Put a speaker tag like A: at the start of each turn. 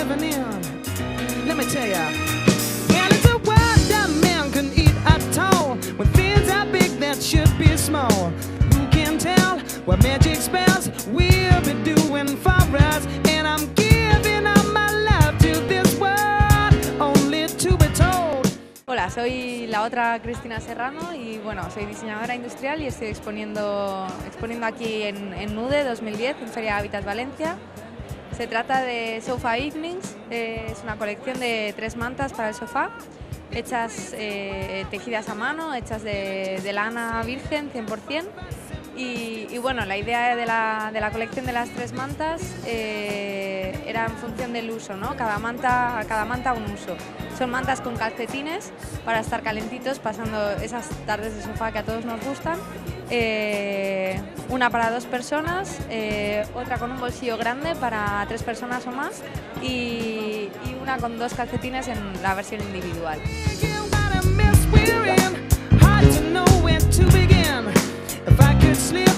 A: living in. Let me tell ya. Well, it's a world that man can eat at all. When things are big that should be small. Who can tell what magic spells we'll be doing for us? And I'm giving up my life to this world, only to be told.
B: Hola, soy la otra Cristina Serrano y bueno, soy diseñadora industrial y estoy exponiendo aquí en NUDE 2010 en Feria Habitat Valencia. Se trata de Sofa Evenings, es una colección de 3 mantas para el sofá, hechas, tejidas a mano, hechas de lana virgen 100%. Y bueno, la idea de la colección de las 3 mantas era en función del uso, ¿no? Cada manta un uso. Son mantas con calcetines para estar calentitos pasando esas tardes de sofá que a todos nos gustan. Una para 2 personas, otra con un bolsillo grande para 3 personas o más y una con 2 calcetines en la versión individual.
A: If I could slip